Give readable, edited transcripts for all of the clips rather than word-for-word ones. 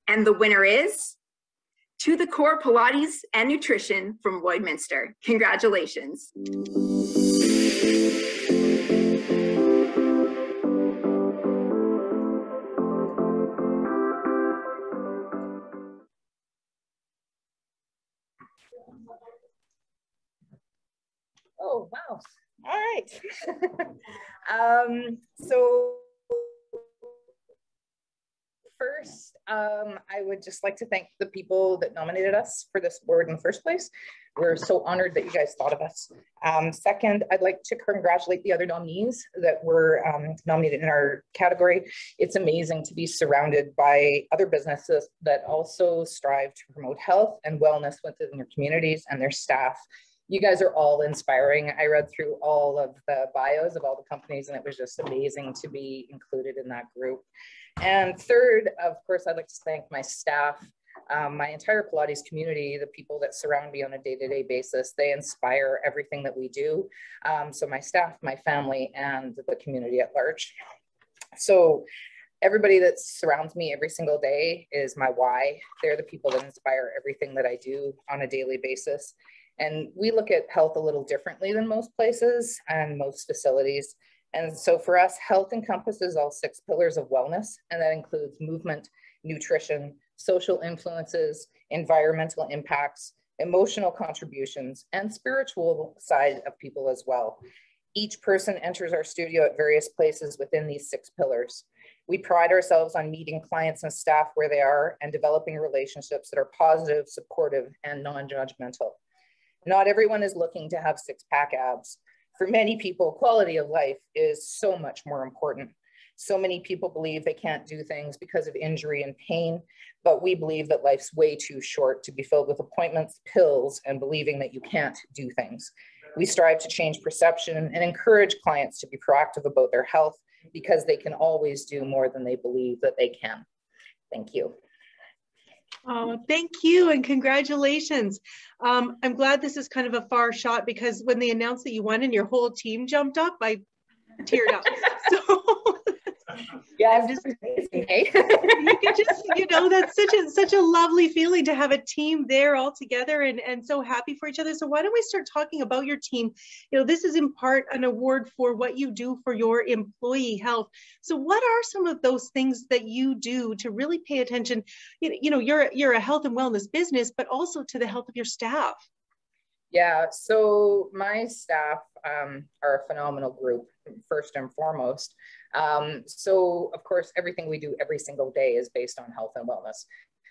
And the winner is To the Core Pilates and Nutrition from Lloydminster. Congratulations. Oh, wow. All right. So first, I would just like to thank the people that nominated us for this award in the first place. We're so honored that you guys thought of us. Second, I'd like to congratulate the other nominees that were nominated in our category. It's amazing to be surrounded by other businesses that also strive to promote health and wellness within their communities and their staff. You guys are all inspiring. I read through all of the bios of all the companies, and it was just amazing to be included in that group. And third, of course, I'd like to thank my staff, my entire Pilates community, the people that surround me on a day-to-day basis. They inspire everything that we do. So my staff, my family, and the community at large. So everybody that surrounds me every single day is my why. They're the people that inspire everything that I do on a daily basis. And we look at health a little differently than most places and most facilities. And so for us, health encompasses all 6 pillars of wellness, and that includes movement, nutrition, social influences, environmental impacts, emotional contributions, and spiritual side of people as well. Each person enters our studio at various places within these 6 pillars. We pride ourselves on meeting clients and staff where they are and developing relationships that are positive, supportive, and non-judgmental. Not everyone is looking to have 6-pack abs. For many people, quality of life is so much more important. So many people believe they can't do things because of injury and pain, but we believe that life's way too short to be filled with appointments, pills, and believing that you can't do things. We strive to change perception and encourage clients to be proactive about their health because they can always do more than they believe that they can. Thank you. Oh, thank you and congratulations. I'm glad this is kind of a far shot because when they announced that you won and your whole team jumped up, I teared up. So yeah, just, you could just, you know, that's such a lovely feeling to have a team there all together and so happy for each other. So why don't we start talking about your team? You know, this is in part an award for what you do for your employee health. So what are some of those things that you do to really pay attention? You know, you're a health and wellness business, but also to the health of your staff. Yeah, so my staff are a phenomenal group, first and foremost. So of course, everything we do every single day is based on health and wellness.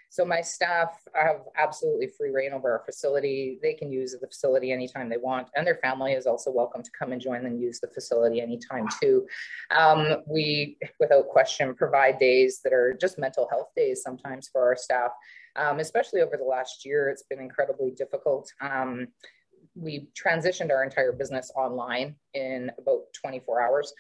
So my staff have absolutely free reign over our facility. They can use the facility anytime they want, and their family is also welcome to come and join and use the facility anytime too. We, without question, provide days that are just mental health days sometimes for our staff. Especially over the last year, it's been incredibly difficult. We transitioned our entire business online in about 24 hours,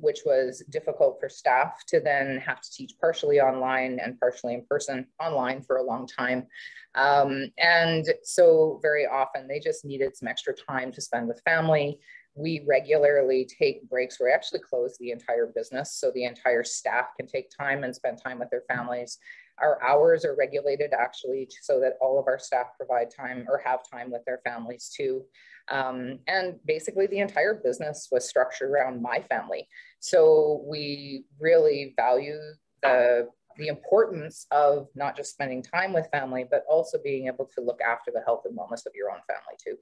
which was difficult for staff to then have to teach partially online and partially in person online for a long time. And so very often they just needed some extra time to spend with family. We regularly take breaks. We actually close the entire business so the entire staff can take time and spend time with their families. Our hours are regulated actually so that all of our staff provide time or have time with their families too. And basically the entire business was structured around my family. So we really value the importance of not just spending time with family, but also being able to look after the health and wellness of your own family too.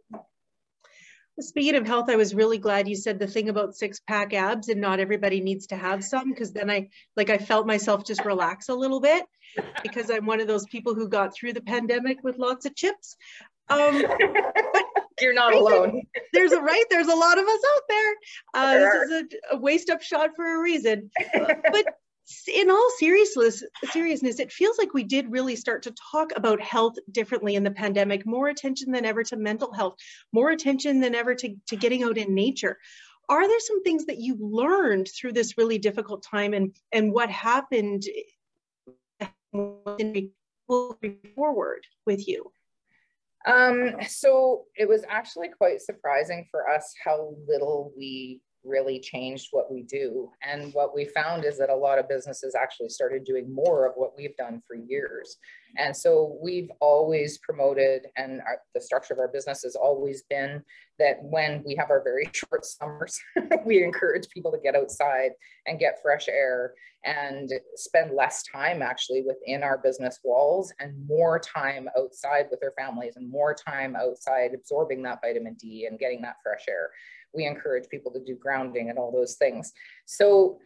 Speaking of health, I was really glad you said the thing about 6-pack abs and not everybody needs to have some, because then I felt myself just relax a little bit because I'm one of those people who got through the pandemic with lots of chips. But you're not alone. There's a lot of us out there. This is a waist up shot for a reason. But in all seriousness, it feels like we did really start to talk about health differently in the pandemic, more attention than ever to mental health, more attention than ever to getting out in nature. Are there some things that you learned through this really difficult time and what happened forward with you? So it was actually quite surprising for us how little we really changed what we do. And what we found is that a lot of businesses actually started doing more of what we've done for years. And so we've always promoted, and the structure of our business has always been that when we have our very short summers, we encourage people to get outside and get fresh air and spend less time actually within our business walls and more time outside with their families and more time outside absorbing that vitamin D and getting that fresh air. We encourage people to do grounding and all those things. So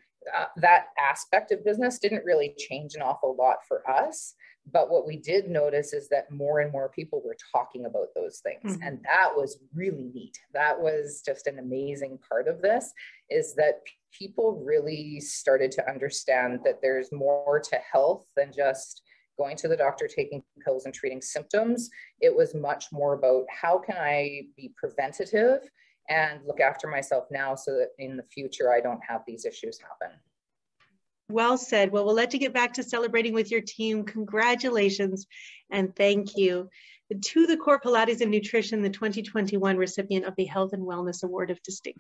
that aspect of business didn't really change an awful lot for us. But what we did notice is that more and more people were talking about those things. Mm-hmm. And that was really neat. That was just an amazing part of this, is that people really started to understand that there's more to health than just going to the doctor, taking pills and treating symptoms. It was much more about how can I be preventative and look after myself now so that in the future, I don't have these issues happen. Well said. Well, we'll let you get back to celebrating with your team. Congratulations and thank you. To the Core Pilates and Nutrition, the 2021 recipient of the Health and Wellness Award of Distinction.